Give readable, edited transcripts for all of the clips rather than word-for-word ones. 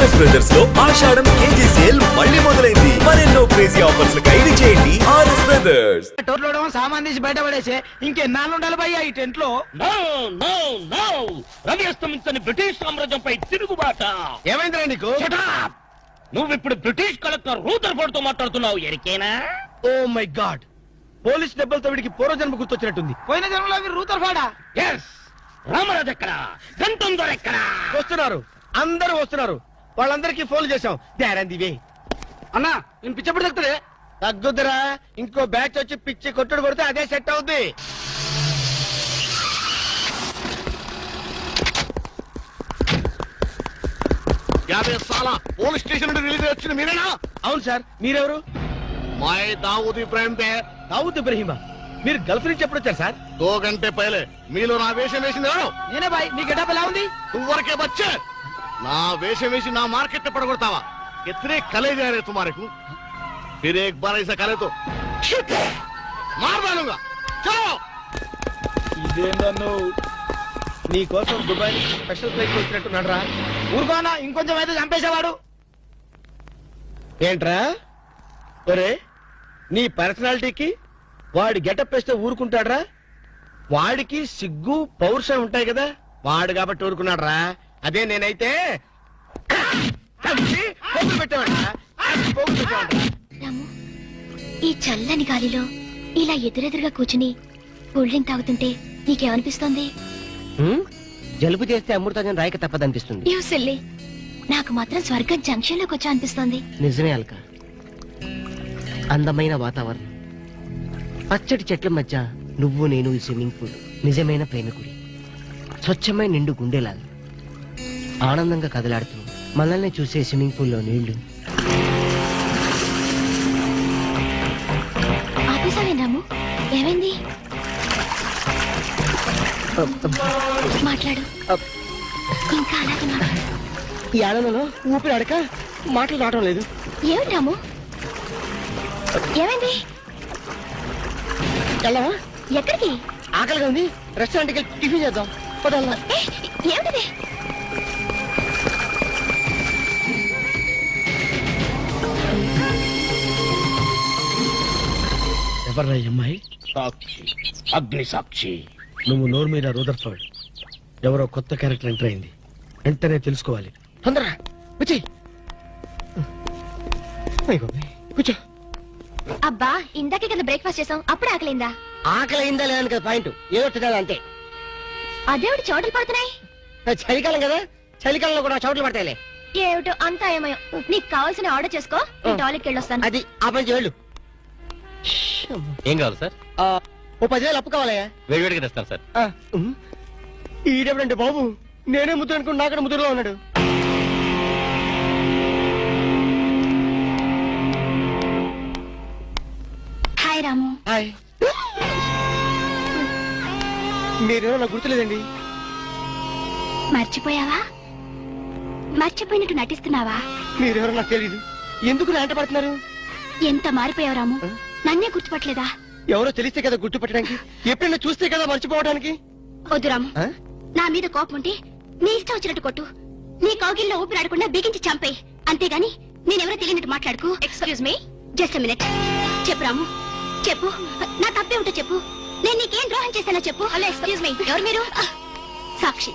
RS brothers లో ఆషాఢం KG sale మళ్ళీ మొదలైంది. మరెన్నో క్రేజీ ఆఫర్స్ ఖైదు చేయండి ఆర్ఎస్ బ్రదర్స్. టోర్లో సామాన్ తీసి బయట పడేసే ఇంకెన్నాళ్ళు ఉండాలి భయ్యా ఈ టెంట్ లో? రవి అస్తమించని బ్రిటిష్ సామ్రాజ్యంపై తిరుగుబాట. ఏమైందిరా నీకు? నువ్విప్పుడు బ్రిటిష్ కలెక్టర్ రూదర్ఫోర్డ్ తో మాట్లాడుతున్నావు. ఎరికేనా? ఓ మై గాడ్, పోలీస్ దెబ్బలతో వీడికి పూర్వజన్మ గుర్తొచ్చినట్టుంది. పోయిన జన్మలో మీరు రూదర్ఫోర్డా? ఎస్. రామరాజు ఎక్కడ? గంటం దొర ఎక్కడ? వస్తున్నారు, అందరూ వస్తున్నారు. వాళ్ళందరికీ ఫోన్ చేశాం. దారందివే అన్నా, నేను పిచ్చప్పుడు తగ్గుతుంది. తగ్గుద్దురా, ఇంకో బ్యాచ్ వచ్చి పిచ్చి కొట్టుడు కొడితే అదే సెట్ అవుద్ది. పోలీస్ స్టేషన్ నుండి రిలీజ్ వచ్చిన మీరేనా? అవును సార్, మీరెవరు? మై దావూద్ ఇబ్రాహిం దే. దావూద్ ఇబ్రహీమా? మీరు గల్ఫ్ నుంచి ఎప్పుడు వచ్చారు సార్? 2 గంటే పైలే. మీలో నా వేషం వేసింది ఎవరు? నేనే బాయ్. మీ గెటప్ ఎలా ఉంది? నువ్వరకే బచ్చే. నా వేషం వేసి నా మార్కెట్ పడగొడతావా? ఎత్రే కలే जा रहे तुम्हारे को. फिर एक बार ऐसा करे तो मार डालूंगा. चलो. ఇదేందన్ను నీ కోసం దుబాయ్ స్పెషల్ ఫ్లైట్ వచ్చినట్టున్నాడు రా. ఊరుకోనా, ఇంకొంచెం అయితే చంపేసేవాడు. ఏంట్రా ఒరే, నీ పర్సనాలిటీకి వాడి గెటప్ వేస్తే ఊరుకుంటాడ్రా? వాడికి సిగ్గు పౌరుషం ఉంటాయి కదా, వాడు కాబట్టి ఊరుకున్నాడు రా. అదే నేనైతే పెట్టేవాడు. రాము, ఈ చల్లని గాలిలో ఇలా ఎదురెదురుగా కూర్చుని కూల్ డ్రింక్ తాగుతుంటే నీకేమనిపిస్తోంది? జలుబు చేస్తే అమృతాజన్ రాయక తప్పదనిపిస్తుంది. యూ సిల్లీ, నాకు మాత్రం స్వర్గం జంక్షన్ లోకి వచ్చా అనిపిస్తోంది. నిజమే అల్క, అందమైన వాతావరణం, పచ్చటి చెట్ల మధ్య నువ్వు నేను ఈ స్విమ్మింగ్ పూల్ నిజమైన ప్రేమికుడి. స్వచ్ఛమైన నిండు గుండెలాగా ఆనందంగా కదలాడుతూ మనల్ని చూసే స్విమ్మింగ్ పూల్లో నీళ్లు. ఆపేసావేం రాము? ఏమైంది? మాట్లాడు, ఇంకా అలాగే మాట్లాడు. ఈ ఆనందంలో ఊపిరి అడక మాటలు రావడం లేదు. ఏమిటి రాము, ఏమైంది? వెళ్ళవా? ఎక్కడికి? ఆకలిగా ఉంది, రెస్టారెంట్కి వెళ్ళి టిఫిన్ చేద్దాం. పదాలా? ఏమిటిది? ఎవర్రా ఈ అమ్మాయి? సాక్షి, అగ్ని సాక్షి. నువ్వు నోరు మీద రూదర్ఫోర్డ్. ఎవరో కొత్త క్యారెక్టర్ ఎంటర్ అయింది, వెంటనే తెలుసుకోవాలి. తొందరగా వచ్చి కూర్చో. అబ్బా, ఇందాకే కదా బ్రేక్ఫాస్ట్ చేసాం, అప్పుడు ఆకలిందా? ఆకలి అయిందా లేదని కదా పాయింట్, ఏదో తినాలి అంతే. అదేవిడు చోటలు పడుతున్నాయి. చలికాలం కదా, చలికాలంలో కూడా చోట్లు పడతాయిలే. ఏమిటో అంతా ఏమయో. నీకు కావాల్సిన ఆర్డర్ చేసుకో, నేను టాయిలెట్కి వెళ్ళొస్తాను. అది ఆ పని వెళ్ళు. ఏం కావాలి సార్? ఓ 10,000 అప్పు కావాలయ్యా. వేడివేడిగా తెస్తాను సార్. ఈడెవడంటే బాబు, నేనే ముద్దు అనుకుని నాకడ ముద్దులో ఉన్నాడు. హాయ్ రాము. హాయ్. మీరేమో నాకు గుర్తులేదండి. మర్చిపోయావా? మర్చిపోయినట్టు నటిస్తున్నావా? మీరెవరో నాకు తెలీదు. ఎందుకు నా వెంట పడుతున్నారు? ఎంత మారిపోయావు రాము, నన్నే గుర్తుపట్టలేదా? ఎవరో తెలిస్తే కదా గుర్తుపట్టడానికి, ఎప్పుడైనా చూస్తే కదా మర్చిపోవడానికి. వద్దు రాము, నా మీద కోపం ఉంటే నీ ఇష్టం వచ్చినట్టు కొట్టు, నీ కౌగిల్లో ఊపిరాడకుండా బిగించి చంపేయి. అంతేగాని నేనెవరో తెలియనట్టు మాట్లాడుకో. Excuse me, just minute. చెప్పు రాము, చెప్పు. నా తప్పే ఉంటే చెప్పు. నేను నీకేం ద్రోహం చేశానో చెప్పు. హలో, ఎక్స్క్యూజ్ మీ, ఎవరు మీరు? సాక్షి,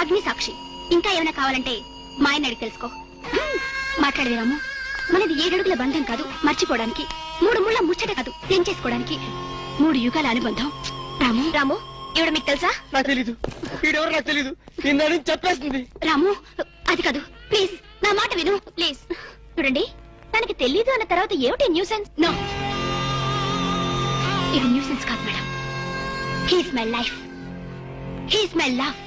అగ్ని సాక్షి. ఇంకా ఏమైనా కావాలంటే మా ఆయన అడిగి తెలుసుకో. మాట్లాడేది రాము, మనది 7 అడుగుల బంధం కాదు మర్చిపోవడానికి, 3 ముళ్ళ ముచ్చట కాదు తెంచేసుకోవడానికి, 3 యుగాల అనుబంధం. రాము, రాము, ఇవిడ మీకు తెలుసా? నాకు తెలీదు. వీడెవరో నాకు తెలీదు. నిన్న చెప్పేస్తుంది. రాము, అది కాదు, ప్లీజ్ నా మాట విను, ప్లీజ్. చూడండి, తనకి తెలీదు అన్న తర్వాత ఏమిటి న్యూసెన్స్? నో, ఇది న్యూసెన్స్ కాదు madam. He's my life, he's my love,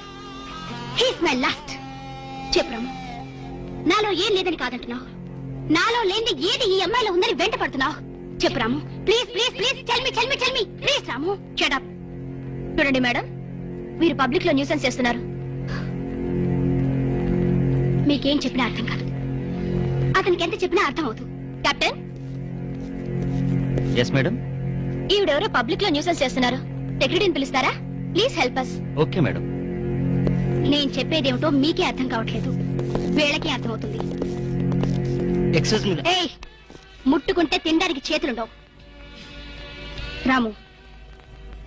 he's my last. చెప్పు రాము, నాలో ఏం లేదని కాదంటున్నావు, నాలో లేని ఏది ఈ అమ్మాయిలో ఉందని వెంట పడుతున్నావు. చెప్పు Ramu, please please please, tell me tell me tell me please. Ramu, shut up. చూడండి మేడం, మీరు పబ్లిక్ లో న్యూసెన్స్ చేస్తున్నారు. మీకేం చెప్పినా అర్థం కాదు, అతనికి ఎంత చెప్పినా అర్థం అవుతుంది. కెప్టెన్. Yes madam. ఈవిడెవరో పబ్లిక్ లో న్యూసెన్స్ చేస్తున్నారు, సెక్రటరీని పిలుస్తారా? Please help us. Okay madam. నేను చెప్పేదేమిటో మీకే అర్థం కావట్లేదు. వీళ్ళకి అర్థమవుతుంది. Excuse me. ఏయ్, ముట్టుకుంటే తినడానికి చేతులుండవు. రాము,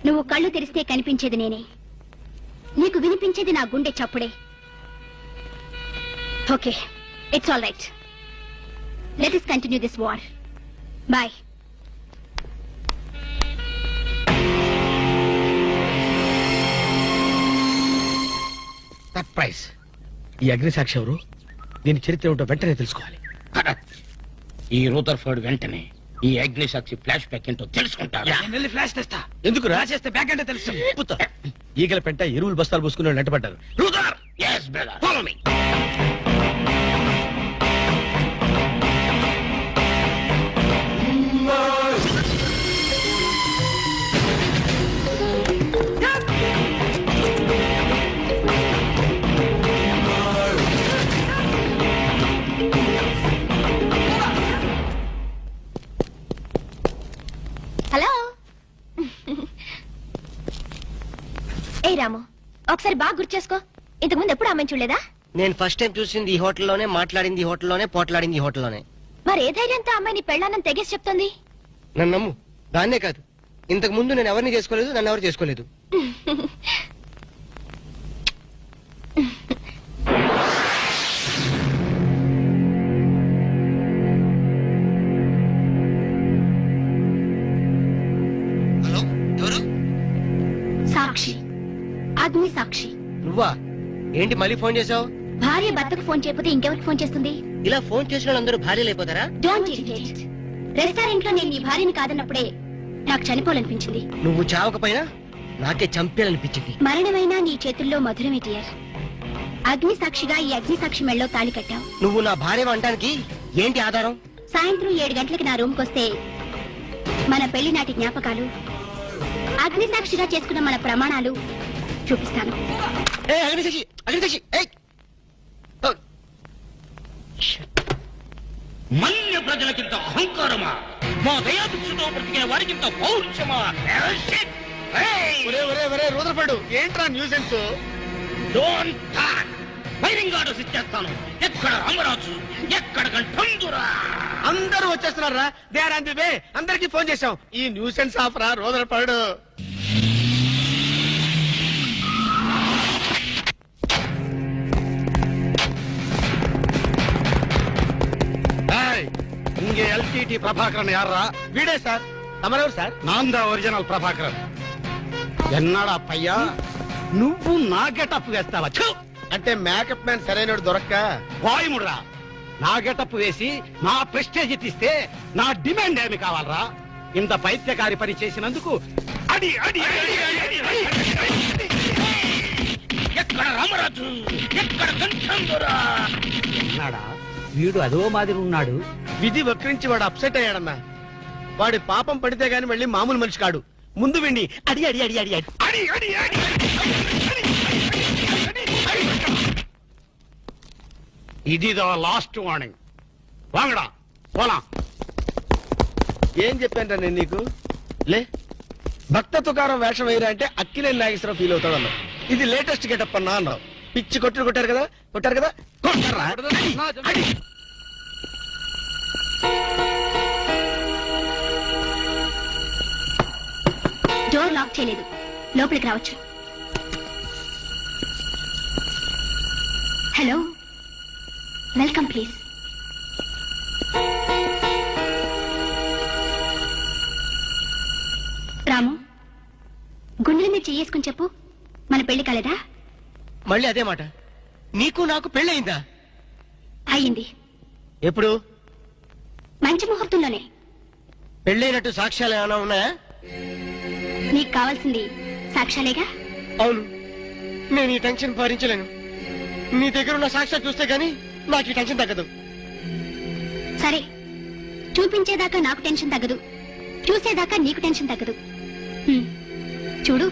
నువ్వు కళ్ళు తెరిస్తే కనిపించేది నేనే, నీకు వినిపించేది నా గుండె చప్పుడే. Okay, it's all right. Let us continue this war. Bye. Surprise. ఈ అగ్నిసాక్షి ఎవరు? దీని చరిత్ర ఏమిటో వెంటనే తెలుసుకోవాలి. ఈ రూదర్ఫర్డ్ వెంటనే ఈ అగ్నిసాక్షి ఫ్లాష్ బ్యాక్ ఏంటో తెలుసుకుంటాడు. వెళ్ళి ఫ్లాష్ తెస్తా. ఎందుకు రాసేస్తే బ్యాక్ అంటే తెలుసు. ఈగల పెంట ఎరువులు బస్తాలు పోసుకుని వాళ్ళు నెట్టబడ్డారు. రూదర్, yes brother, follow me. Hello. ఏ రాము, ఒకసారి బాగా గుర్తు చేసుకో. ఇంతకుముందు ఎప్పుడు అమ్మాయి చూడలేదా? నేను ఫస్ట్ టైం చూసింది ఈ హోటల్లోనే, మాట్లాడింది ఈ హోటల్లోనే, పోట్లాడింది ఈ హోటల్లోనే. మరి ఏ ధైర్యంతో అమ్మాయిని పెళ్ళానని తెగేసి చెప్తుంది? నన్ను నమ్ము. దాన్నే కాదు, ఇంతకు ముందు నేను ఎవరిని చేసుకోలేదు, నన్ను ఎవరు చేసుకోలేదు. హలో, ఎవరు? సాక్షి, అగ్ని సాక్షి. నువ్వా? ఏంటి మళ్ళీ ఫోన్ చేసావు? భార్య భర్తకు ఫోన్ చేయకపోతే ఇంకెవరికి ఫోన్ చేస్తుంది? ఇలా ఫోన్ చేసిన వాళ్ళందరూ భార్యలు అయిపోతారా? Don't irritate. రెస్టారెంట్ లో నేను నీ భార్యని కాదన్నప్పుడే నాకు చనిపోవాలనిపించింది. నువ్వు చావకపోయినా నాకే చంపేయాలనిపించింది. మరణమైనా నీ చేతుల్లో మధురమే డియర్. అగ్ని సాక్షిగా ఈ అగ్ని సాక్షి మెళ్ళో తాళి కట్టావు. నువ్వు నా భార్య అంటానికి ఏంటి ఆధారం? సాయంత్రం 7 గంటలకి నా రూమ్ కొస్తే మన పెళ్లి నాటి జ్ఞాపకాలు, అగ్ని సాక్షిగా చేసుకున్న మన ప్రమాణాలు చూపిస్తాను. ఏ అగ్నిసాక్షి, అగ్నిసాక్షి, ఏయ్! ఓ! మన్య ప్రజలకింత అహంకారమా? మా దయాభిక్షతో బ్రతికిన వారికింత పౌరుషమా? రూదర్ఫర్డ్, ఏంట్రా nuisance? Don't talk. Firing orders ఇచ్చేస్తాను. ఎక్కడ రామరాజు, ఎక్కడ గంఠందురా? అందరూ వచ్చేస్తున్నారా? They are on the way. అందరికి ఫోన్ చేశాం. ఈ న్యూసెన్స్ ఆఫ్ రా రూదర్ఫర్డ్. இங்கே எல்டிடி பிரபாகரன் யாரா? వీడే సార్. తమరెవరు సార్? நான் தான் ఒరిజినల్ ప్రభాకరన్. ఎన్నాడా పయ్యా, నువ్వు నా గెటప్ వేస్తావా? అంటే మేకప్ మ్యాన్ సరైనడు దొరక్క వాయుముడ్రా. నా గెటప్ వేసి నా ప్రెస్టేజ్ తీస్తే నా డిమాండ్ ఏమి కావాలరా? ఇంత పైత్యకారి పని చేసినందుకు అడి అడి అడి అడి అడి అడి. ఎక్కడ రామరాజు, ఎక్కడ గంఠందురా? ఎన్నాడా వీడు అదో మాదిరి ఉన్నాడు. విధి వక్రించి వాడు అప్సెట్ అయ్యాడన్నా. వాడి పాపం పడితే గాని మళ్ళీ మామూలు మనిషి కాడు. ముందు విండి అడి అడి అడి అడి అడి అడి అడి అడి. ఇదిదో లాస్ట్ వార్నింగ్. వాంగడా పోలా. ఏం చెప్పాను నేను నీకు? లే, భక్త తుకారం వేషం వేయరా అంటే అక్కిలేని నాగేశ్వరం ఫీల్ అవుతాడు అన్నావు. ఇది లేటెస్ట్ గెటప్ అన్నా అన్నావు. పిచ్చి కొట్టుడు కొట్టారు కదా, కొట్టారు కదా, కొట్టారా? అడి. డోర్ లాక్ చేయలేదు, లోపలికి రావచ్చు. Hello, welcome please. రాము, గుండెల మీద చేసుకుని చెప్పు, మన పెళ్లి కాలేదా? మళ్ళీ అదే మాట. నీకు నాకు పెళ్ళయిందా? అయ్యింది. ఎప్పుడు? మంచి ముహూర్తంలోనే. పెళ్ళైనట్టు సాక్ష్యాలు ఏమైనా ఉన్నాయా? నీకు కావాల్సింది సాక్ష్యాలేగా. అవును, నేను ఈ టెన్షన్ భరించలేను. నీ దగ్గర ఉన్న సాక్ష్యాలు చూస్తే గానీ నాకు ఈ టెన్షన్ తగ్గదు. సరే, చూపించేదాకా నాకు టెన్షన్ తగ్గదు, చూసేదాకా నీకు టెన్షన్ తగ్గదు. చూడు.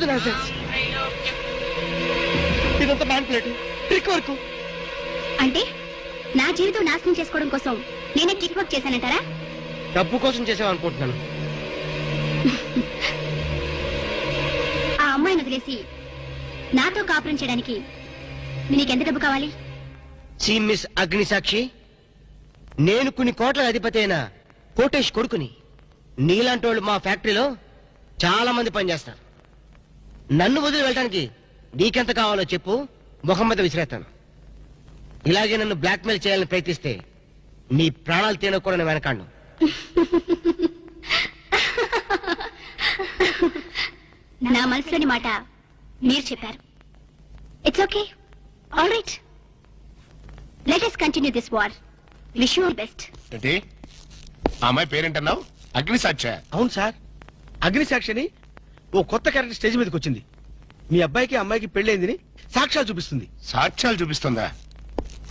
వద్దు నాన్సెన్స్. ఇదంతా మ్యాన్పులేట్, ట్రిక్ వర్క్. అంటే నా జీవితం నాశనం చేసుకోవడం కోసం నేనే కిక్ వర్క్ చేశానంటారా? డబ్బు కోసం చేసామనుకుంటున్నాను. ఆ అమ్మాయిని వదిలేసి నాతో కాపురం చేయడానికి నీకెంత డబ్బు కావాలి? సి మిస్ అగ్నిసాక్షి, నేను కొన్ని కోట్ల అధిపతి అయిన కోటేష్ కొడుకుని. నీలాంటి వాళ్ళు మా ఫ్యాక్టరీలో చాలా మంది పనిచేస్తారు. నన్ను వదిలి వెళ్ళడానికి నీకెంత కావాలో చెప్పు, ముఖం మీద విసిరేస్తాను. ఇలాగే నన్ను బ్లాక్మెయిల్ చేయాలని ప్రయత్నిస్తే నీ ప్రాణాలు తినకూడని వెనకాండు. నా మనసులోని మాట మీరు చెప్పారు. It's okay, all right. Let us continue this war. Wish you all best. ఏంటి ఆ అమ్మాయి పేరేంటన్నావు? అగ్నిసాక్ష? అవును సార్, అగ్నిసాక్షిని ఓ కొత్త క్యారెక్టర్ స్టేజ్ మీదకి వచ్చింది. మీ అబ్బాయికి అమ్మాయికి పెళ్ళైందని సాక్ష్యాలు చూపిస్తుంది. సాక్ష్యాలు చూపిస్తుందా?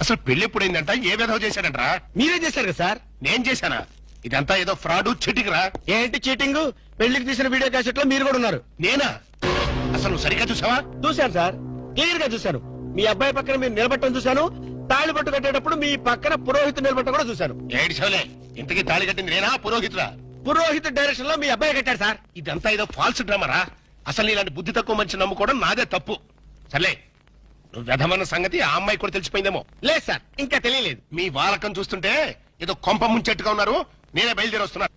అసలు పెళ్లి ఎప్పుడైందంట? ఏ విధవ చేశాడంట్రా? మీరేం చేశారు కదా సార్? నేను చేశానా? ఇదంతా ఏదో ఫ్రాడ్ చీటింగ్ రా. ఏంటి చీటింగ్? పెళ్లికి తీసిన వీడియో క్యాసెట్ లో మీరు కూడా ఉన్నారు. నేనా? అసలు నువ్వు సరిగ్గా చూసావా? చూశాను సార్, క్లియర్ గా చూశాను. మీ అబ్బాయి పక్కన మీరు నిలబట్టడం చూశాను. తాళి పట్టు కట్టేటప్పుడు మీ పక్కన పురోహితుడు నిలబట్టడం కూడా చూశాను. ఏడు చవలే, ఇంతకీ తాళి కట్టింది నేనా పురోహితుడా? పురోహితు డైరెక్షన్ లో మీ అబ్బాయి కట్టాడు సార్. ఇదంతా ఏదో ఫాల్స్ డ్రామారా. అసలు ఇలాంటి బుద్ధి తక్కువ మంచి నమ్ముకోవడం నాదే తప్పు. సర్లే, నువ్వు వ్యధమన్న సంగతి ఆ అమ్మాయి కూడా తెలిసిపోయిందేమో. లేదు సార్, ఇంకా తెలియలేదు. మీ వాలకం చూస్తుంటే ఏదో కొంప ముంచెట్టుగా ఉన్నారు. నేనే బయలుదేరి వస్తున్నా.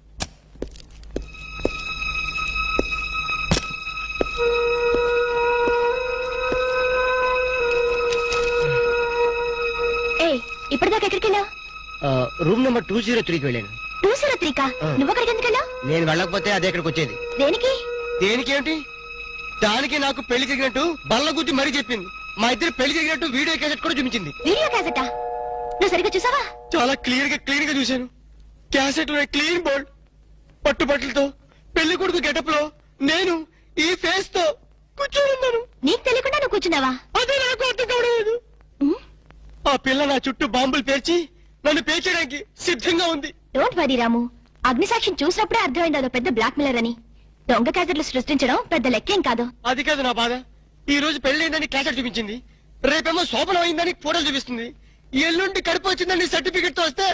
ఏ ఇప్పటిదాకా ఎక్కడికి వెళ్ళావు? రూమ్ నెంబర్ 203కి వెళ్ళాను. 203 కా? నువ్వు అక్కడికి ఎందుకు వెళ్ళావు? నేను వెళ్ళకపోతే అదే ఇక్కడికి వచ్చేది. దేనికి? దేనికేంటి? దానికి నాకు పెళ్లి జరిగినట్టు బల్ల గుద్ది మరీ చెప్పింది. మా ఇద్దరు పెళ్లి జరిగినట్టు వీడియో క్యాసెట్ కూడా చూపించింది. వీడియో క్యాసెటా? నువ్వు సరిగ్గా చూసావా? చాలా క్లియర్ గా చూశాను. క్యాసెట్ లో క్లీన్ బోల్డ్, పట్టుబట్టలతో, పెళ్లి కొడుకు గెటప్ లో నేను ఈ ఫేస్ తో కూర్చొని ఉన్నాను. నీకు తెలియకుండా నువ్వు కూర్చున్నావా? అదే నాకు అర్థం కావడం. ఆ పిల్ల నా చుట్టూ బాంబులు పేర్చి నన్ను పేర్చడానికి సిద్ధంగా ఉంది. డోంట్ వరీ రాము, అగ్నిసాక్షిని చూసినప్పుడే అర్థమైంది అదో పెద్ద బ్లాక్ మిల్లర్ అని. దొంగ క్యాసెట్లు సృష్టించడం పెద్ద లెక్కేం కాదు. అది కాదు నా బాధ. ఈ రోజు పెళ్లి క్యాసెట్ చూపించింది, రేపేమో శోభనం అయిందని ఫోటోలు చూపిస్తుంది, ఎల్లుండి కడుపు వచ్చిందని సర్టిఫికెట్ తో వస్తే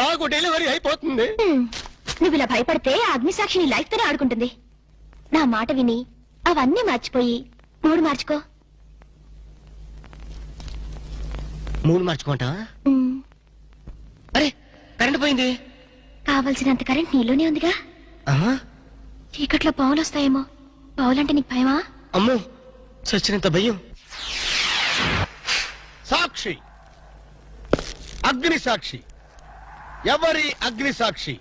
నాకు డెలివరీ అయిపోతుంది. నువ్వు ఇలా భయపడితే ఆ అగ్నిసాక్షిని లైఫ్ తోనే ఆడుకుంటుంది. నా మాట విని అవన్నీ మర్చిపోయి మూడు మార్చుకో. మూడు మార్చుకుంటావా? అరే కరెంట్ పోయింది. కావలసినంత కరెంట్ నీలోనే ఉందిగా. ఆహా, చీకట్లో పావులు వస్తాయేమో. పావులంటే నీకు భయమా? అమ్మో, చచ్చినంత భయం. సాక్షి, అగ్ని సాక్షి. ఎవరి అగ్ని సాక్షి?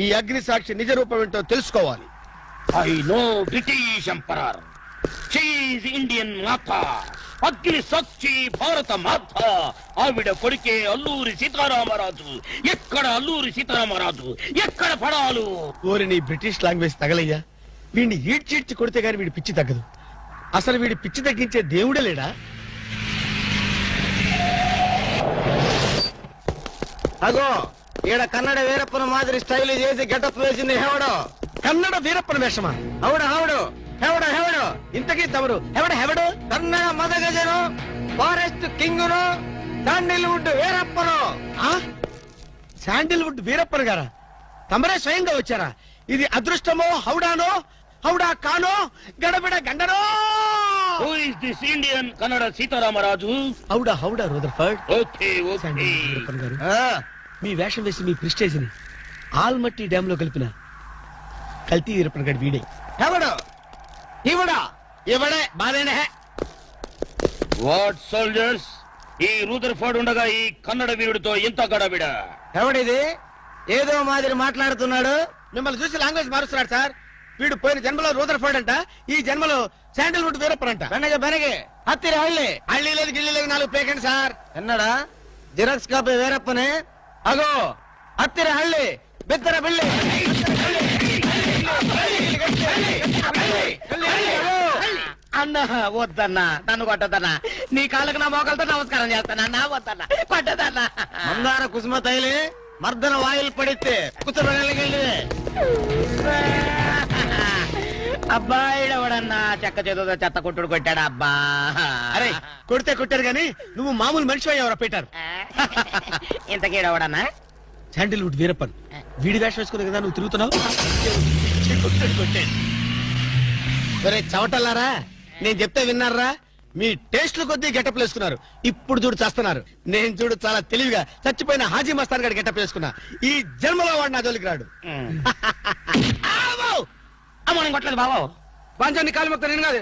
ఈ అగ్ని సాక్షి నిజ రూపం ఏంటో తెలుసుకోవాలి. I know British emperor, she Indian మాత, అగ్ని సాక్షి భారత మాత. ఆవిడ కొడుకే అల్లూరి సీతారామరాజు. ఎక్కడ అల్లూరి సీతారామరాజు, ఎక్కడ పడాలు? ఓరి నీ బ్రిటిష్ లాంగ్వేజ్ తగలయ్యా. వీడిని ఈడ్చిడ్చి కొడితే గాని వీడి పిచ్చి తగ్గదు. అసలు వీడి పిచ్చి తగ్గించే దేవుడే లేడా? అగో ఈడ కన్నడ వీరప్పన మాదిరి స్టైల్ చేసి గెటప్ వేసింది హెవడో. కన్నడ వీరప్పన వేషమా? అవుడు హౌడు హెవడో హెవడో. ఇంతకీ తమరు ఎవడు? కన్నడ మదగజను, ఫారెస్ట్ కింగును, శాండిల్వుడ్ వీరప్పను. ఆ? శాండిల్వుడ్ వీరప్పన్ గారా? తమరే స్వయంగా వచ్చారా? ఇది అదృష్టమో హౌడానో, హౌడా కానో, గడబిడ గండనో? Who is this Indian Kannada Sitaramaraju? హౌడా Rutherford. Okay okay. Sandalwood Veerappan గారు, మీ వేషం వేసి మీ ప్రిస్టేజ్ ని ఆల్మట్టి డ్యామ్ లో కలిపిన కల్తీ వీరప్పన్ గారి వీడే. హెవడో ఇవడా ఇవడే బాధేనే. వాట్ సోల్జర్స్, ఈ రూదర్ఫర్డ్ ఉండగా ఈ కన్నడ వీరుడితో ఎంత గడబిడ? హెవడిది ఏదో మాదిరి మాట్లాడుతున్నాడు. మిమ్మల్ని చూసి లాంగ్వేజ్ మారుస్తున్నాడు సార్. వీడు పోయిన జన్మలో రూదర్ఫర్డ్ అంట, ఈ జన్మలో శాండిల్వుడ్ వీరప్పన్ అంట. బెనగే హత్తిరి హళ్ళి. హళ్ళీ లేదు గిల్లి లేదు, 4 పేకండి సార్. ఎన్నడా జిరాక్స్ కాపీ వీరప్పనే. అగో హత్తిరి హళ్ళి బిత్తర బిల్లి. అన్న వద్దన్నా, నన్ను కొట్టదన్నా. నీ కాళ్ళకు నా మోకాలతో నమస్కారం చేస్తానన్నా. వద్దన్నా, కొట్టదన్నా. మందార కుసుమ తైలి మర్దన వాయిల్ పడితే కుసరగలిగే అబ్బాయిడవడన్నా చెక్క చేతుతో చెత్త కొట్టుడు కొట్టాడు అబ్బా. అరే కొడితే కొట్టారు గాని నువ్వు మామూలు మనిషి అయ్యావరా పీటర్. ఇంతకీడవడన్నా శాండిల్వుడ్ వీరప్పన్ వీడి వేషం వేసుకునే కదా నువ్వు తిరుగుతున్నావు. ఒరే చవటల్లారా, నేను చెప్తే విన్నారా? మీ టేస్ట్ల కొద్దీ గెటప్ వేసుకున్నారు. ఇప్పుడు చూడు చేస్తున్నారు. నేను చూడు చాలా తెలివిగా చచ్చిపోయిన హాజీ మస్తాన్ గారి గెటప్ వేసుకున్నా. ఈ జన్మలో వాడు నా జోలికి రాడు. అమ్మ కొట్టలేదు బాబు. పంచాన్ని కాలు మొత్తం నేను కాదు.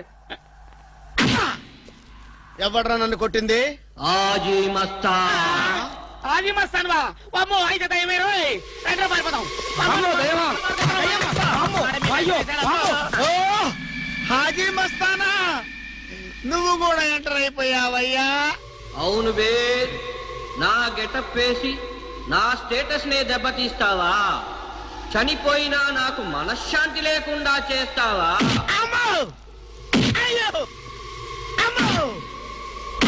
ఎవడ్రా నన్ను కొట్టింది? ఆజీ మస్తా అది మస్తాను బా. అమ్మో అయితే దయమేరు రెండు పారిపోతాం. ఓ హాజీ మస్తానా, నువ్వు కూడా ఎంటర్ అయిపోయావయ్యా. అవును బే, నా గెటప్ వేసి నా స్టేటస్ నే దెబ్బతీస్తావా? చనిపోయినా నాకు మనశ్శాంతి లేకుండా చేస్తావా? అమ్మో! అయ్యో! అమ్మో!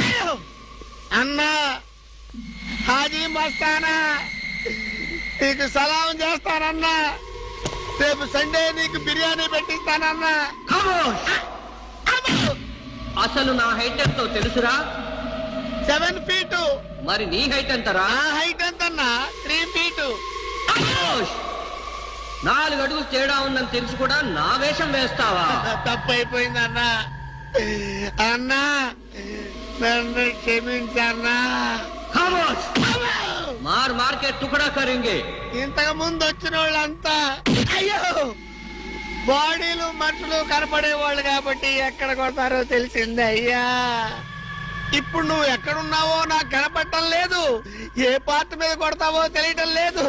అయ్యో! అన్నా హాజీ మస్తానా, నీకు సలాం చేస్తానన్నా. రేపు సండే నీకు బిర్యానీ పెట్టిస్తానన్నా. ఖమోష్! అసలు నా హైట్ ఎంతో తెలుసురా? 7 feet. మరి నీ హైట్ ఎంతరా? నా హైట్ ఎంతన్నా? 3 feet. ఖమోష్! 4 అడుగులు తేడా ఉందని తెలిసి కూడా నా వేషం వేస్తావా? తప్పైపోయిందన్నా. అన్నా నన్ను క్షమించన్నా. ఖమోష్! మార్ మార్కెట్ టుకడా కరేంగే. ఇంతకు ముందు వచ్చిన వాళ్ళంతా అయ్యో బాడీలు మనుషులు కనపడే వాళ్ళు కాబట్టి ఎక్కడ కొడతారో తెలిసింది అయ్యా. ఇప్పుడు నువ్వు ఎక్కడున్నావో నాకు కనపడటం లేదు. ఏ పార్ట్ మీద కొడతావో తెలియటం లేదు.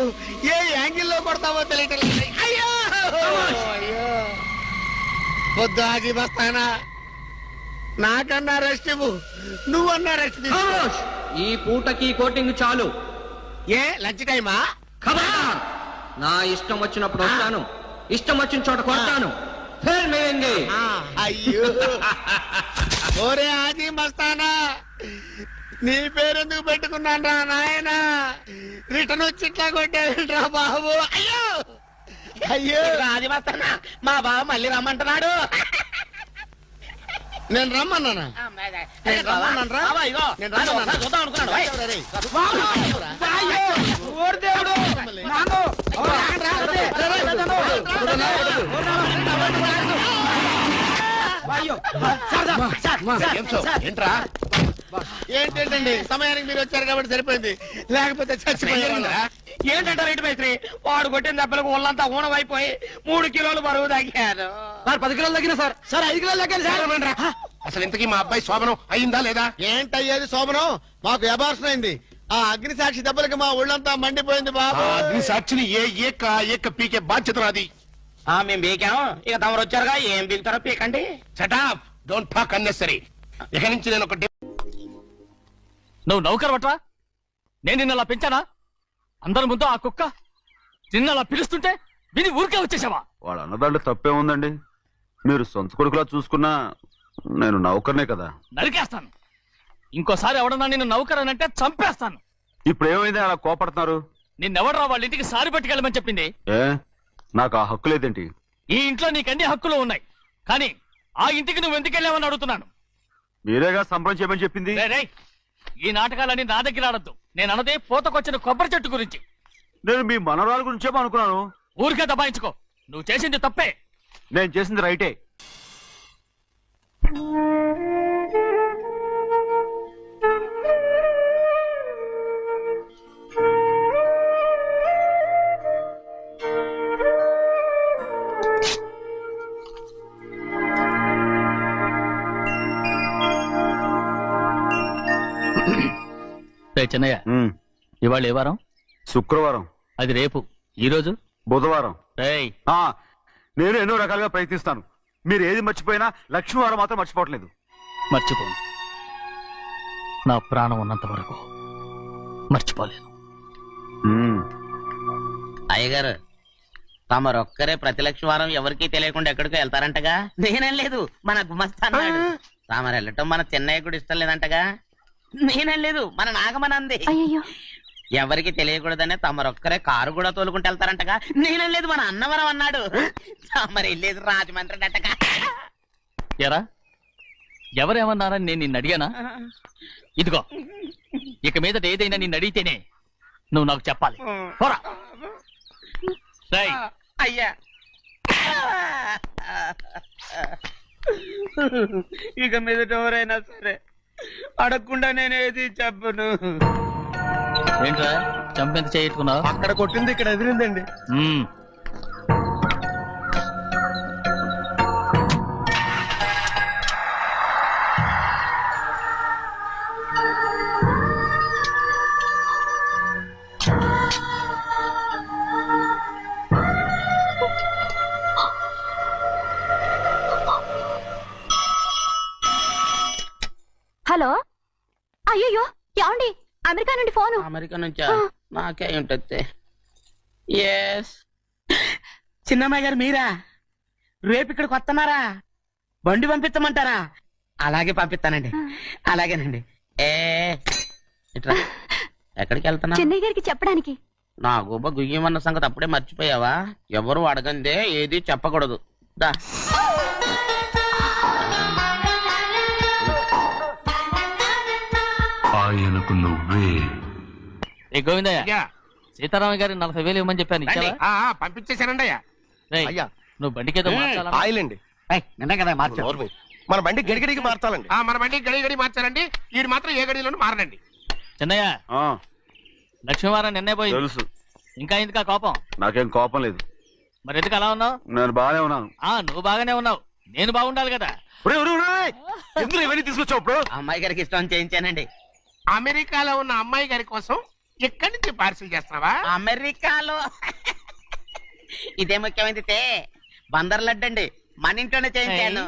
ఏ యాంగిల్లో కొడతావో తెలియటం లేదు. అయ్యో అయ్యో వద్దు హాజీ మస్తానా, నాకన్నా రెస్ట్ ఇవ్వు. నువ్వన్నా రెస్ట్ తీసుకో. ఖమోష్! ఈ పూటకి కోటింగ్ చాలు. ఏ లంచ్ టైమా? ఖబర్దార్! నా ఇష్టం వచ్చినప్పుడు వస్తాను, ఇష్టం వచ్చిన చోట కొడతాను. ఫిర్ మిలేంగే. అయ్యో ఓరే హాజీ మస్తానా, నీ పేరెందుకు పెట్టుకున్నాను రా నాయనా? రిటర్న్ వచ్చి ఇట్లా కొట్టేరా బాబు. అయ్యో అయ్యో అది మస్తానా, మా బావ మళ్ళీ రమ్మంటున్నాడు. నేను రమ్మన్నానా? నేను రమ్మన్నానురా? నేను రమ్మన్నానా? చూద్దాం అనుకున్నాడు. ఓయ్. రేయ్. ఓరి దేవుడు. నాను. ఏంట్రా ఏంటండి సమయానికి మీరు వచ్చారు కాబట్టి సరిపోయింది, లేకపోతే చచ్చిపోయారు. ఏంటంటే రేటు మేస్త్రి, వాడు కొట్టిన దెబ్బలకు ఒళ్ళంతా ఊనమైపోయి 3 కిలోలు బరువు తగ్గారు. సార్ 10 కిలోలు తగ్గిన సార్. సార్ 5 కిలోలు తగ్గాలి సార్. అసలు ఇంతకీ మా అబ్బాయి శోభనం అయిందా లేదా? ఏంటయ్యేది శోభనం? మాకు అబార్షన్ అయింది. ఆ అగ్ని సాక్షి దెబ్బలకి మా ఒళ్ళంతా మండిపోయింది బాబు. అగ్ని సాక్షిని ఏక పీకే బాధ్యత నాది. మేము బీకాం, ఇక తమరు వచ్చారుగా, ఏం బీగుతారో పీకండి. Shut up, don't talk unnecessary. ఇక నుంచి నేను ఒకటి నువ్వు నౌకర్ పట్రా. నేను నిన్న అలా పెంచానా? అందరి ముందు ఆ కుక్క నిన్న అలా పిలుస్తుంటే విని ఊరికే వచ్చేసావా? వాళ్ళ అన్నదాంట్లో తప్పే ఉందండి. మీరు సొంత కొడుకులా చూసుకున్నా నేను నౌకర్నే కదా. నరికేస్తాను. ఇంకోసారి ఎవడన్నా నిన్ను నౌకర్ అని అంటే చంపేస్తాను. ఇప్పుడు ఏమైంది అలా కోపడుతున్నారు? నిన్నెవడరా వాళ్ళ ఇంటికి సారి పట్టుకెళ్ళమని చెప్పింది? ఏ నాకు ఆ హక్కు లేదేంటి? ఈ ఇంట్లో నీకన్ని హక్కులు ఉన్నాయి, కానీ ఆ ఇంటికి నువ్వు ఎందుకెళ్ళావని అడుగుతున్నాను. మీరేగా సంబరం చేయమని చెప్పింది. రేయ్, ఈ నాటకాలన్నీ నా దగ్గర ఆడద్దు. నేను అన్నదే పూతకొచ్చిన కొబ్బరి చెట్టు గురించి. నేను మీ మనవరాల గురించేమో అనుకున్నాను. ఊరికే దబాయించుకో. నువ్వు చేసింది తప్పే. నేను చేసింది రైటే. చెన్నయ్య, ఉమ్, ఇవాళ ఏ వారం? శుక్రవారం. అది రేపు. ఈ రోజు బుధవారం. రేయ్, నేను ఎన్నో రకాలుగా ప్రయత్నిస్తాను. మీరు ఏది మర్చిపోయినా లక్ష్మీవారం మాత్రం మర్చిపోవట్లేదు. మర్చిపోను. నా ప్రాణం ఉన్నంత వరకు మర్చిపోలేను. ఉమ్, అయ్యగారు, తమరొక్కరే ప్రతి లక్షవారం ఎవరికీ తెలియకుండా ఎక్కడికో వెళ్తారంటగా? నేనేం లేదు, మన గుమస్తాన్నాడు. తామరు వెళ్ళటం మన చెన్నయ్య కూడా ఇష్టం లేదంటగా? నేనేం లేదు, మన నాగమనంది. అయ్యో ఎవరికి తెలియకూడదనే తమరొక్కరే కారు కూడా తోలుకుంటూ వెళ్తారంటగా. నేనేం లేదు, మన అన్నవరం అన్నాడు. తమరు వెళ్ళేది రాజమండ్రి అంటగా. ఎరా ఎవరేమన్నారని నేను నిన్ను అడిగానా? ఇదిగో ఇక మీద ఏదైనా నిన్ను అడిగితేనే నువ్వు నాకు చెప్పాలి. పోరా. రేయ్, అయ్యా ఇక మీద ఎవరైనా సరే అడగకుండా నేనేది చెప్పను. ఏంట్రా చంపెంత చేయించుకున్నావు? అక్కడ కొట్టింది ఇక్కడ ఎదిరిందండి. హలో, అయ్యో ఏమండి, అమెరికా నుండి ఫోను. అమెరికా నుంచా? నాకే ఉంటుంది. ఎస్, చిన్నమ్మాయి గారు మీరా? రేపు ఇక్కడికి వస్తున్నారా? బండి పంపిస్తామంటారా? అలాగే పంపిస్తానండి. అలాగేనండి. ఇట్రా. ఎక్కడికి వెళ్తున్నా? చెన్నై గారికి చెప్పడానికి. నా గుబ్బ గుయ్యమన్న సంగతి అప్పుడే మర్చిపోయావా? ఎవరు అడగందే ఏది చెప్పకూడదు. దా. ఆయనకు నువ్వే. ఏ గోవిందయ్య, సీతారామయ్య గారి 40,000 ఇవ్వమని చెప్పాను, ఇచ్చావా? పంపించేశానండి అయ్యా. రేయ్, అయ్యా, నువ్వు బండికేదో మార్చాలా? ఆయిల్ అండి. నిన్న కదా మార్చారు. మన బండి గడిగడికి మార్చాలండి. మన బండి గడి మార్చారండి. వీడు మాత్రం ఏ గడిలోనూ మారనండి. చిన్నయ్య, ఆ, లక్ష్మీవారం నిన్నే పోయింది. తెలుసు. ఇంకా ఎందుకా కోపం? నాకేం కోపం లేదు, మరి ఎందుకు అలా ఉన్నావు? నేను బాగానే ఉన్నాను. నువ్వు బాగానే ఉన్నావు, నేను బాగుండాలి కదా. ఎందుకు ఇవన్నీ తీసుకొచ్చావు ఇప్పుడు? అమ్మాయి గారికి ఇష్టం చేయించానండి. అమెరికాలో ఉన్న అమ్మాయి గారి కోసం ఎక్కడి నుంచి పార్సిల్ చేస్తున్నావా? అమెరికాలో ఇదే ముఖ్యమైనది. బందర్ లడ్డు అండి, మన ఇంట్లోనే చేయించాను.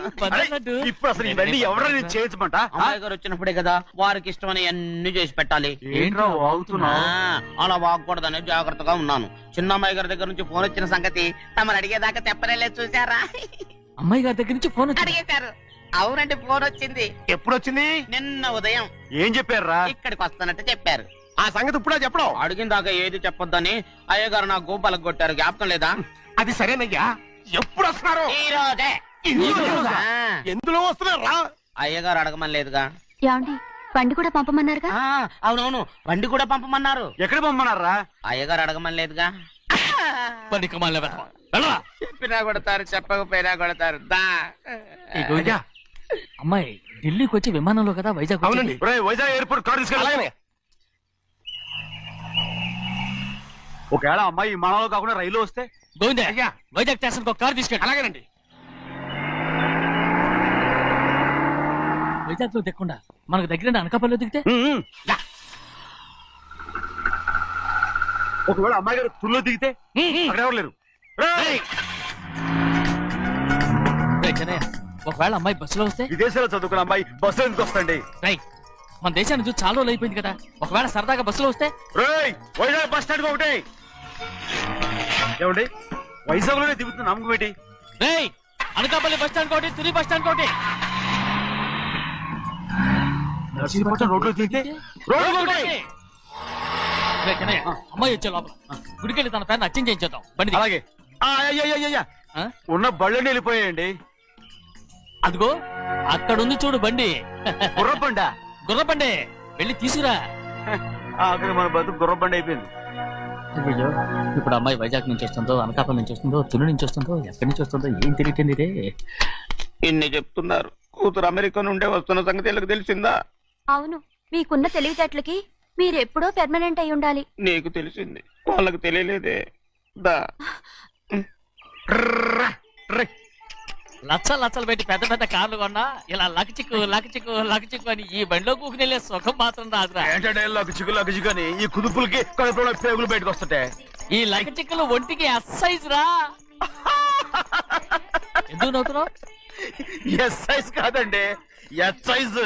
ఇప్పుడు అసలు ఇవన్నీ ఎవరైనా చేయించమంట? అమ్మాయి గారు వచ్చినప్పుడే కదా వారికి ఇష్టమని అన్ని చేసి పెట్టాలి. ఏంట్రా వాగుతున్నా? అలా వాగకూడదని జాగ్రత్తగా ఉన్నాను. చిన్న అమ్మాయి గారి దగ్గర నుంచి ఫోన్ వచ్చిన సంగతి తమరు అడిగేదాకా చెప్పలేదు. చూసారా? అమ్మాయి గారి దగ్గర నుంచి ఫోన్ అడిగేశారు. అవునండి, ఫోన్ వచ్చింది. ఎప్పుడు వచ్చింది? నిన్న ఉదయం. ఏం చెప్పారా? ఇక్కడికి వస్తానంటే చెప్పారు. ఆ సంగతి ఇప్పుడే చెప్పడం. అడిగిన దాకా ఏది చెప్పొద్దని అయ్యగారు నా గోపాలకు కొట్టారు. జ్ఞాపకం లేదా? అది సరేనయ్యా. ఎప్పుడు వస్తున్నారు? ఈ రోజే. ఎందులో వస్తున్నారా? అయ్యగారు అడగమని లేదుగా. ఏమండి, బండి కూడా పంపమన్నారుగా? అవునవును, బండి కూడా పంపమన్నారు. ఎక్కడ పంపమన్నారా? అయ్యగారు అడగమని లేదుగా. చెప్పినా కొడతారు, చెప్పకపోయినా కొడతారు. దా. అమ్మాయి ఢిల్లీకి వచ్చి విమానంలో కదా వైజాగ్? అవునండి. వైజాగ్ ఎయిర్పోర్ట్ కార్ తీసుకెళ్ళి. ఒకవేళ అమ్మాయి విమానంలో కాకుండా రైలు వస్తే? గోవిందయ్య, అయ్యా, వైజాగ్ స్టేషన్ ఒక కార్ తీసుకెళ్ళి. అలాగేనండి. వైజాగ్ లో దిక్కుండా మనకు దగ్గర అనకాపల్లిలో దిగితే? ఒకవేళ అమ్మాయి గారు తుల్లో దిగితే? అక్కడ ఎవరు లేరు. ఒకవేళ అమ్మాయి బస్సులో వస్తే? విదేశాల్లో చదువుకున్న అమ్మాయి బస్సులో ఎందుకు వస్తండి? మన దేశాన్ని చూసి చాలా రోజులు అయిపోయింది కదా. ఒకవేళ సరదాగా బస్సులో వస్తే? వైజాగ్ బస్ స్టాండ్ ఒకటి. ఏమండి, వైజాగ్ లోనే దిగుతున్న నమ్మకం ఏంటి? అనకాపల్లి బస్ స్టాండ్ కోటి, తుని బస్ స్టాండ్ కోటి. నర్సీపట్నం రోడ్లో దిగితే అమ్మాయి వచ్చే లోపల గుడికెళ్ళి తన పేరుని అచ్చం చేయించేద్దాం. బండి దిగు. అలాగే. ఉన్న బళ్ళని వెళ్ళిపోయాయండి. అదిగో అక్కడుంది చూడు బండి. గుర్రబండ. గుర్రబండి, వెళ్ళి తీసుకురా. అక్కడ మన బతుకు గుర్రబండి అయిపోయింది. అయ్యో, ఇప్పుడు అమ్మాయి వైజాగ్ నుంచి వస్తుందో, అనకాపల్లి నుంచి వస్తుందో, తుని నుంచి వస్తుందో, ఎక్కడి నుంచి వస్తుందో ఏం తెలియటండి రే. ఇన్ని చెప్తున్నారు, కూతురు అమెరికా నుండే వస్తున్న సంగతి వీళ్ళకి తెలిసిందా? అవును, మీకున్న తెలివితేటలకి మీరెప్పుడో పెర్మనెంట్ అయి ఉండాలి. నీకు తెలిసింది, వాళ్ళకి తెలియలేదే. దా. లచ్చలు పెట్టి పెద్ద పెద్ద కార్లు కొన్నా ఇలా లకచిక్కు అని ఈ బండిలో కూకుని వెళ్ళే సుఖం మాత్రం రాదురా. ఏంటంటే లగచిక్కు అని ఈ కుదుపులకి కడుపులో పేగులు బయటకు వస్తుంటాయి. ఈ లకచిక్కులు ఒంటికి ఎక్సైజ్ రా. ఎందుకు నవ్వుతున్నావు? ఎక్సైజ్ కాదండి, ఎక్సైజ్.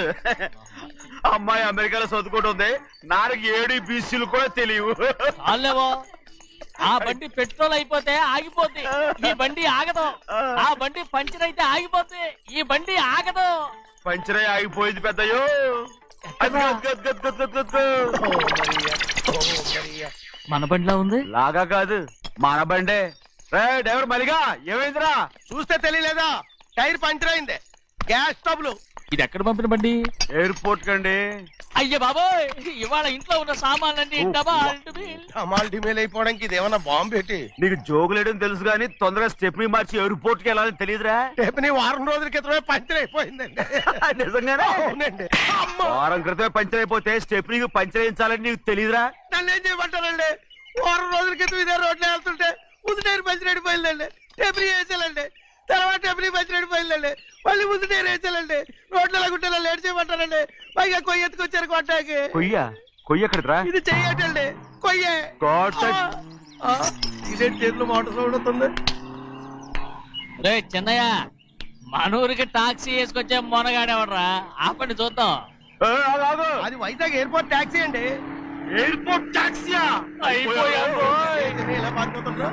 అమ్మాయి అమెరికాలో చదువుకుంటుంది, నాకు 7 BCలు కూడా తెలియవు. చాలేవో, ఆ బండి పెట్రోల్ అయిపోతే ఆగిపోద్ది, ఈ బండి ఆగదు. ఆ బండి పంచర్ అయితే ఆగిపోద్ది, ఈ బండి ఆగదు. పంచరై ఆగిపోయింది పెద్దయ్యో. మన బండిలా ఉంది. లాగా కాదు మన బండే. రే డ్రైవర్ మలిగా ఏమైందిరా? చూస్తే తెలియలేదా? టైర్ పంచర్ అయింది. గ్యాస్ స్టవ్లు. ఇది ఎక్కడ పంపిన బండి? ఎయిర్పోర్ట్ కండి. అయ్య బాబోయ్, ఇవాళ ఇంట్లో ఉన్న సామాన్లన్నీ అమాల్ డిమేల్ అయిపోవడానికి ఇదేమన్నా బాంబు పెట్టి నీకు జోగులేయడం తెలుసు కానీ తొందరగా స్టెప్ని మార్చి ఎయిర్పోర్ట్ కి వెళ్ళాలని తెలియదురా? రేపు వారం రోజుల క్రితమే పంచర్ అయిపోయిందండి. నిజంగానే అవునండి. వారం క్రితమే పంచర్ అయిపోతే స్టెప్నీకి పంచర్ వేయించాలని నీకు తెలియదురా? నన్ను ఏం చేయమంటారండి? వారం రోజుల క్రితం ఇదే రోడ్లో వెళ్తుంటే ముందు టైర్ పంచర్ అయిపోయిందండి. టెబ్రీ వేసాలండి. తర్వాత టెబ్రీ పంచర్ అయిపోయిందండి. మళ్ళీ ముందు టైర్ వేసాలండి. రోడ్లు ఎలా గుట్టేలా లేట్ చేయమంటారండి. పైగా కొయ్య ఎత్తుకొచ్చారు కొట్టాకి. కొయ్య ఎక్కడిరా? ఇది చెయ్యటండి. కొయ్యే. ఇదేంటి చేతిలో మోటార్ సౌండ్ అవుతుంది? రే చిన్నయ్య, మనూరికి టాక్సీ వేసుకొచ్చే మొనగాడేవడరా? ఆపండి చూద్దాం. అది వైజాగ్ ఎయిర్పోర్ట్ ట్యాక్సీ అండి. ఎయిర్పోర్ట్ టాక్సీయా? ఎలా పారిపోతుండ్రు?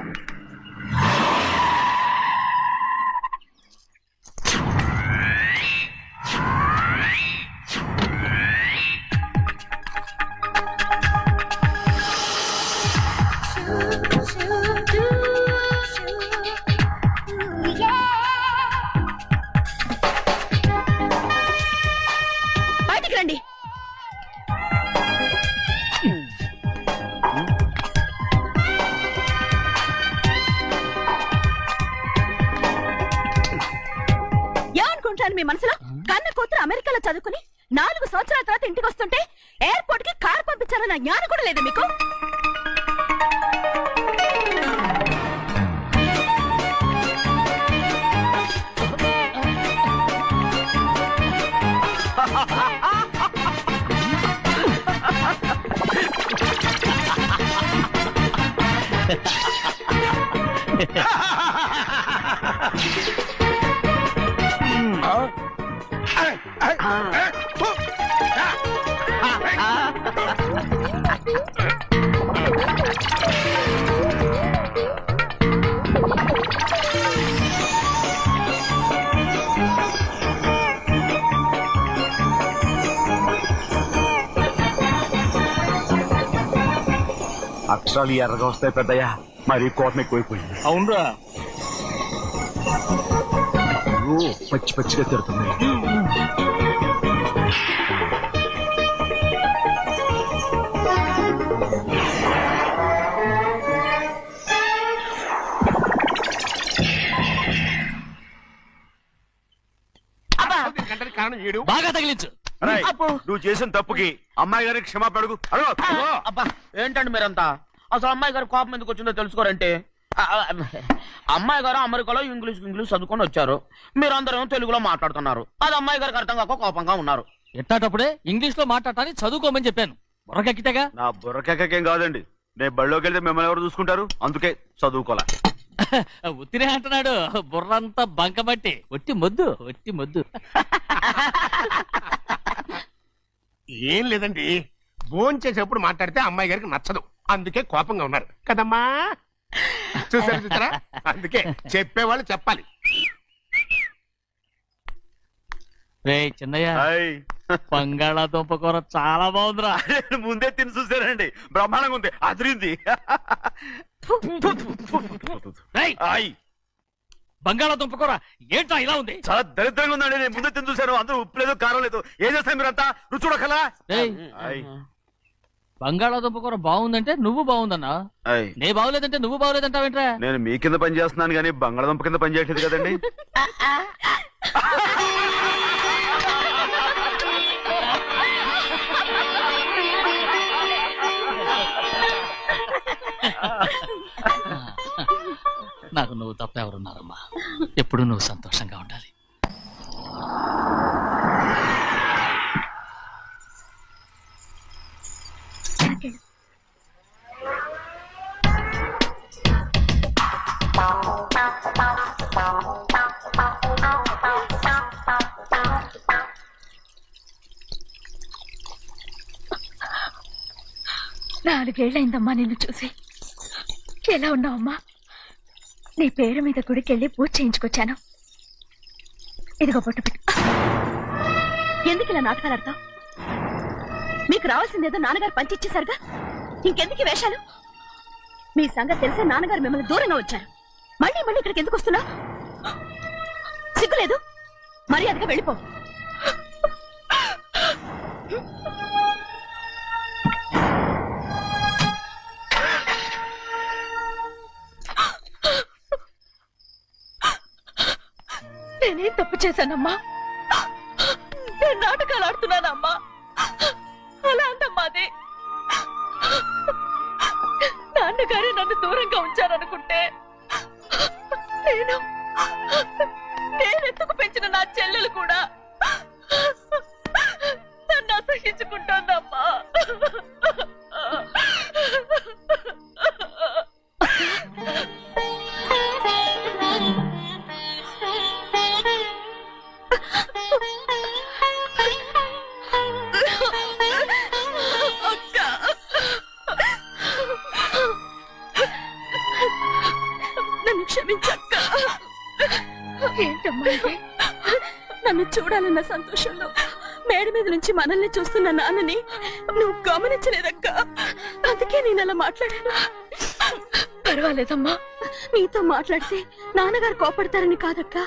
బయటికి రండి. ఏమనుకుంటాను మీ మనసులో? కన్న కూతురు అమెరికాలో చదువుకుని 4 సంవత్సరాల తర్వాత ఇంటికి వస్తుంటే ఎయిర్పోర్ట్ కి కార్ పంపించాలన్న జ్ఞానం కూడా లేదా మీకు? అక్షరాలు ఎర్రగా వస్తాయి పెద్దయ్యా. మరి కోపం ఎక్కువైపోయింది. అవునరా, పచ్చి పచ్చిగా తిడుతుంది. బాగా తగిలించు. నువ్వు చేసిన తప్పుకి అమ్మాయి గారికి క్షమాపణ అడుగు. అబ్బా ఏంటండి మీరంతా? అసలు అమ్మాయి గారు కోపం ఎందుకు వచ్చిందో తెలుసుకోరంటే, అమ్మాయి గారు అమెరికాలో ఇంగ్లీష్ చదువుకొని వచ్చారు. మీరందరూ తెలుగులో మాట్లాడుతున్నారు. అది అమ్మాయి గారికి అర్థం కాక కోపంగా ఉన్నారు. ఎట్టాటప్పుడే ఇంగ్లీష్ లో మాట్లాడటానికి చదువుకోమని చెప్పాను. బుర్రకెక్కితేగా. నా బుర్రకేకేం కాదండి. నేను బళ్ళోకి వెళ్తే మిమ్మల్ని ఎవరు చూసుకుంటారు? అందుకే చదువుకోలే. ఉత్తినే అంటున్నాడు. బుర్రంతా బంకబట్టి ఒట్టి మొద్దు. ఏం లేదండి, భోజనం చేసేప్పుడు మాట్లాడితే అమ్మాయి గారికి నచ్చదు. అందుకే కోపంగా ఉన్నారు కదమ్మా. చూసారా? అందుకే చెప్పేవాళ్ళు చెప్పాలి. రే చిన్నయ్య, బంగాళాదుంప కూర చాలా బాగుందిరా. ముందే తిని చూసానండి, బ్రహ్మాండంగా ఉంది, అదిరింది. బంగాళాదుంప కూర ఏంటా ఇలా ఉంది? చాలా దరిద్రంగా ఉందండి. నేను ముందే తిని చూశాను. అందరూ ఉప్పు లేదు, కారం లేదు. ఏం చేస్తారు మీరంతా? రుచి చూడకలా. బంగాళాదుంప కూర బాగుందంటే నువ్వు బాగుందన్నా, నే బాగులేదంటే నువ్వు బాగులేదంటావేంట్రా? నేను మీ కింద పని చేస్తున్నాను కానీ బంగాళాదుంప కింద పని చేయట్లేదు కదండి. నాకు నువ్వు తప్ప ఎవరున్నారమ్మా? ఎప్పుడు నువ్వు సంతోషంగా ఉండాలి. నాలుగేళ్లైందమ్మా నిన్ను చూసి. ఎలా ఉన్నావమ్మా? నీ పేరు మీద గుడికెళ్ళి పూజ చేయించుకొచ్చాను. ఇదిగో బొట్టు పెట్టు. ఎందుకు ఇలా నాటకాలు ఆడతావు? మీకు రావాల్సిందేదో నాన్నగారు పంచిచ్చేశారుగా. ఇంకెందుకు ఈ వేషాలు? మీ సంగతి తెలిసే నాన్నగారు మిమ్మల్ని దూరంగా వచ్చారు. మళ్ళీ మళ్ళీ ఇక్కడికి ఎందుకు వస్తున్నా? సిగ్గులేదు? మర్యాదగా వెళ్ళిపో. నేనేం తప్పు చేశానమ్మా? నేను నాటకాలు ఆడుతున్నానమ్మా. అలా అందమ్మా అది. నాన్నగారే నన్ను దూరంగా ఉంచారనుకుంటే నేనెత్తుకు పెంచిన నా చెల్లెలు కూడా నన్ను అసహించుకుంటోందమ్మా. నన్ను క్షమించక్క. ఏంటమ్మా ఇది? నన్ను చూడాలన్న సంతోషంలో మేడ మీద నుంచి మనల్ని చూస్తున్న నాన్నని నువ్వు గమనించలేదక్క. అందుకే నేను అలా మాట్లాడాను. పర్వాలేదమ్మా, నీతో మాట్లాడితే నాన్నగారు కోపడతారని కాదక్క.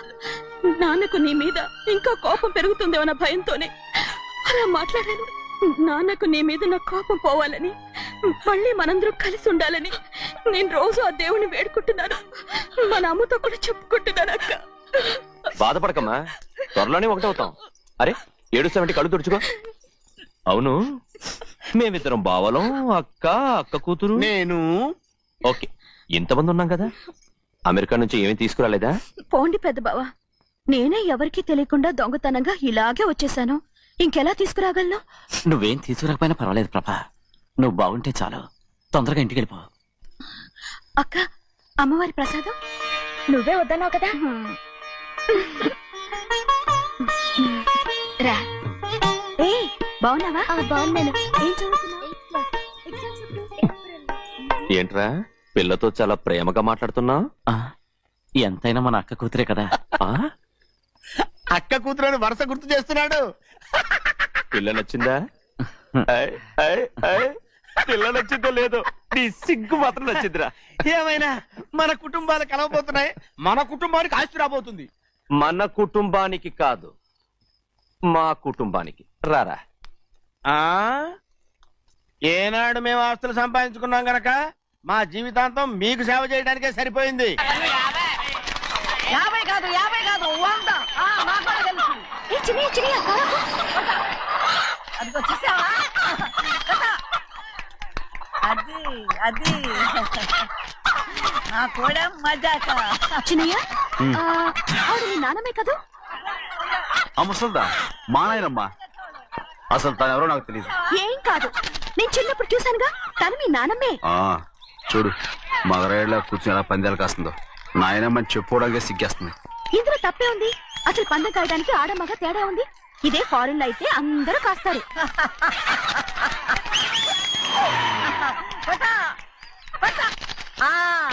నాన్నకు నీ మీద ఇంకా కోపం పెరుగుతుందేమన్న భయంతోనే అలా మాట్లాడాను. నాన్నకు నీ మీద నా కోపం పోవాలని, మళ్ళీ మనందరం కలిసి ఉండాలని నేను రోజు ఆ దేవుని వేడుకుంటున్నాను. మన అమ్మతో కూడా చెప్పుకుంటున్నాను అక్క. బాధపడకమ్మా, త్వరలోనే ఒకటవుతాం. అరే ఏడుస్తామంటే కళ్ళు తుడుచుకో. అవును, మేమిద్దరం బావలం, అక్క కూతురు, నేను. ఓకే, ఇంతమంది ఉన్నాం కదా. అమెరికా నుంచి ఏమీ తీసుకురాలేదా? పోండి పెద్ద బావా, నేనే ఎవరికీ తెలియకుండా దొంగతనంగా ఇలాగే వచ్చేసాను. ఇంకెలా తీసుకురాగలను? నువ్వేం తీసుకురాకపోయినా పర్వాలేదు ప్రభా, నువ్వు బాగుంటే చాలు. తొందరగా ఇంటికి వెళ్ళిపో. అక్క, అమ్మవారి ప్రసాదం నువ్వే వద్దన్నావు కదా. రా. ఏ బాగున్నావా? బాగున్నాను. ఏం చదువుతున్నావు? ఏంట్రా పిల్లతో చాలా ప్రేమగా మాట్లాడుతున్నావు? ఎంతైనా మన అక్క కూతురే కదా. అక్క కూతురు వరుస గుర్తు చేస్తున్నాడు. పిల్ల నచ్చిందా? పిల్ల నచ్చిందో లేదో, నీ సిగ్గు మాత్రం నచ్చిందిరా. ఏమైనా మన కుటుంబాలు కలవబోతున్నాయి. మన కుటుంబానికి ఆస్తి రాబోతుంది. మన కుటుంబానికి కాదు, మా కుటుంబానికి. రారా. ఏనాడు మేము ఆస్తులు సంపాదించుకున్నాం గనక మా జీవితాంతం మీకు సేవ చేయడానికే సరిపోయింది. 50 కాదు 100. అదిగో చూసావా? అది నా కూడా మజాక. చిన్నయ్య, ఆవిడ మీ నాన్నమే కదా? ముసల్దా మా నాయనమ్మా. అసలు తను ఎవరో నాకు తెలియదు. ఏం కాదు, నేను చిన్నప్పుడు చూశానుగా, తను మీ నాన్నమే. చూడు మగరాయిలా కూర్చుని ఎలా పందాలు కాస్తుందో. నాయనమ్మని చెప్పుకోవడానికి సిగ్గేస్తుంది. ఇందులో తప్పే ఉంది? అసలు పందెం కాయడానికి ఆడమగ తేడా ఉంది. ఇదే ఫారెన్ లో అయితే అందరూ కాస్తారు.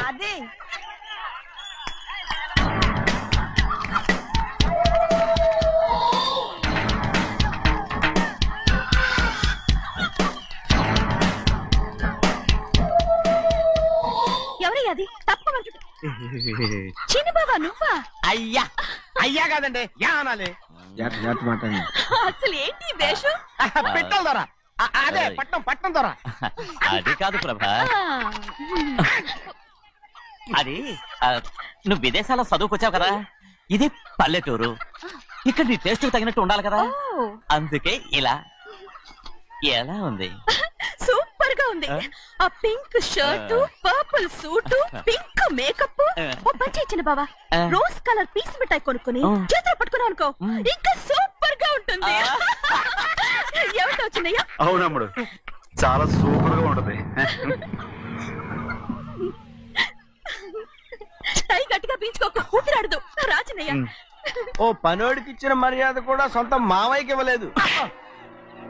అది ఎవరయ్యా? అది తప్పమంటు. చిన్న బాబా నువ్వా? అయ్యా అయ్యా కాదండి, యా అనాలి. అసలు ఏంటి వేషం? పెట్టాలి దొర. అదే పట్నం దొర. అది కాదు ప్రభా, అది నువ్వు విదేశాల్లో చదువుకొచ్చావు కదా, ఇది పల్లెటూరు. ఇక్కడ నీ టేస్ట్ తగినట్టు ఉండాలి కదా, అందుకే ఇలా. ఎలా ఉంది? సూపర్ గా ఉంది. ఆ pink shirt, purple suit, pink makeup. ఓ పంచి ఇచ్చిన బావా, రోజ్ కలర్ పీస్ మిఠాయి కొనుక్కుని చేతిలో పట్టుకున్నావు అనుకో, ఇంకా సూపర్ గా ఉంటుంది. ఎవరితో వచ్చిందయ్యా? అవునమ్ముడు, చాలా సూపర్ గా ఉంటది. టై గట్టిగా పీంచుకోకు, ఊపిరాడదు. రాచినయ్యా. ఓ పనోడికి ఇచ్చిన మర్యాద కూడా సొంత మావయ్యకి ఇవ్వలేదు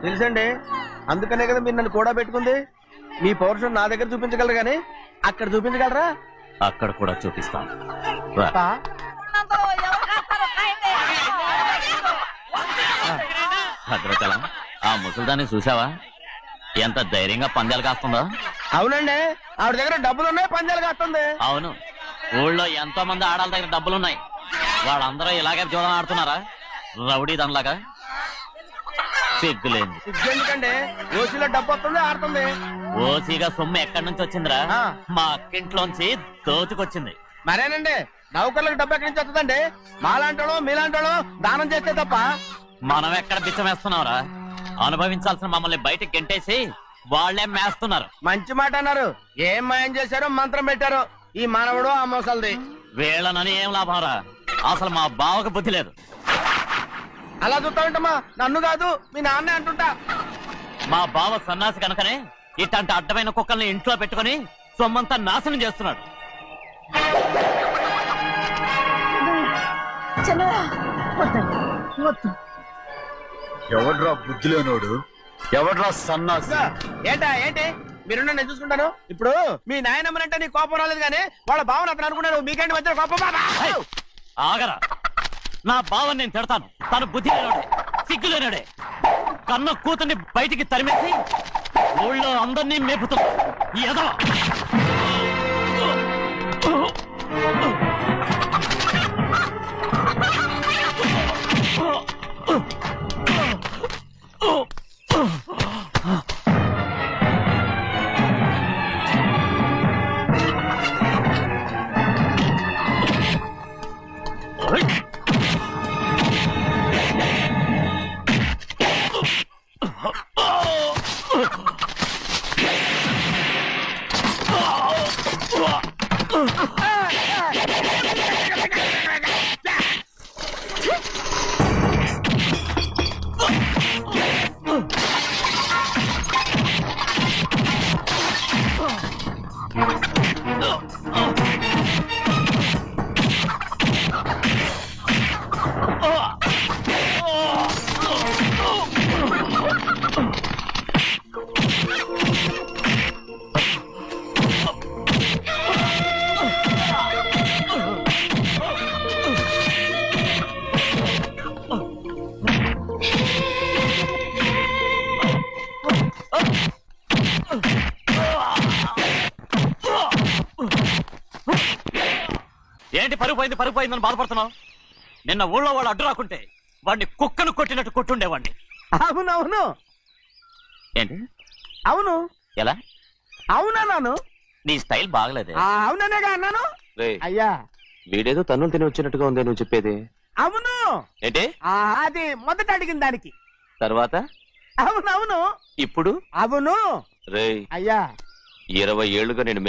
తెలుసండి. అందుకనే కదా మీరు నన్ను కూడా పెట్టుకుంది. మీ పౌరుషం నా దగ్గర చూపించగలరు గానీ అక్కడ చూపించగలరా? అక్కడ కూడా చూపిస్తాం. భద్రచలం, ఆ ముసల్దాన్ని చూసావా? ఎంత ధైర్యంగా పందాలు కాస్తుందో. అవునండి, ఆవిడ దగ్గర డబ్బులున్నాయి, పందాలు కాస్తుంది. అవును, ఊళ్ళో ఎంతో మంది ఆడాళ్ళ దగ్గర డబ్బులున్నాయి. వాళ్ళందరూ ఇలాగే జోదం ఆడుతున్నారా రౌడీ దానిలాగా? సిగ్గులేదు. ఎందుకండి ఓసీలో డబ్బు వస్తుంది, ఆడుతుంది. ఓసీగా సొమ్ము ఎక్కడి నుంచి వచ్చిందిరా? మా అక్కింట్లోంచి దోచుకొచ్చింది. మరేనండి, నౌకర్లకు డబ్బు ఎక్కడి నుంచి వస్తుందండి? మాలాంటోళ్ళు మీలాంటోళ్ళు దానం చేస్తే తప్ప. మనం ఎక్కడ బిచ్చమేస్తున్నావురా? అనుభవించాల్సిన మమ్మల్ని బయటకు గెంటేసి వాళ్లే మేస్తున్నారు. మంచి మాట అన్నారు. ఏం మాయం చేశారో మంత్రం పెట్టారో ఈ మానవుడు ఆ మోసల్ది. వీళ్ళనని ఏం లాభంరా? అసలు మా బావకు బుద్ధి లేదు. అలా చూస్తా ఉంటామా? నన్ను కాదు మీ నాన్నే అంటుంటా. మా బావ సన్నాసి కనుకనే ఇట్లాంటి అడ్డమైన కుక్కల్ని ఇంట్లో పెట్టుకుని సొమ్మంతా నాశనం చేస్తున్నాడు. ఎవడ్రా బుద్ధి లేనోడు? ఎవడ్రా సన్నాసి? ఏంటి మీరు నేను చూసుకుంటాను. ఇప్పుడు మీ నాయనమ్మనంటే నీ కోపం రాలేదు కానీ వాళ్ళ భావన అతను అనుకున్నాడు. మీకేంటి మధ్య కోపం? ఆగరా, నా బావని నేను తిడతాను. తను బుద్ధి లేనోడే, సిగ్గు లేనోడే. కన్న కూతుర్ని బయటికి తరిమేసి ఊళ్ళో అందరినీ మేపుతున్నా ఈ ఎదవ. ఏంటి పరుగు పోయిందని బాధపడుతున్నావు? నిన్న ఊళ్ళో వాళ్ళు అడ్డు రాకుంటే వాడిని కుక్కను కొట్టినట్టు కొట్టుండేవాడిని. అవునవును. ఏంటి? అవును. ఎలా? అవునన్నాను. నీ స్టైల్ బాగలేదే. అవుననేగా అన్నాను. రేయ్, అయ్యా వీడేదో తన్నులు తిని వచ్చినట్టుగా ఉంది నువ్వు చెప్పేది. అవును. ఏంటి? అది మొదట అడిగిన దానికి. తర్వాత అవునవును. ఇప్పుడు అవును. రేయ్, అయ్యా 20 ఏళ్లుగా నేను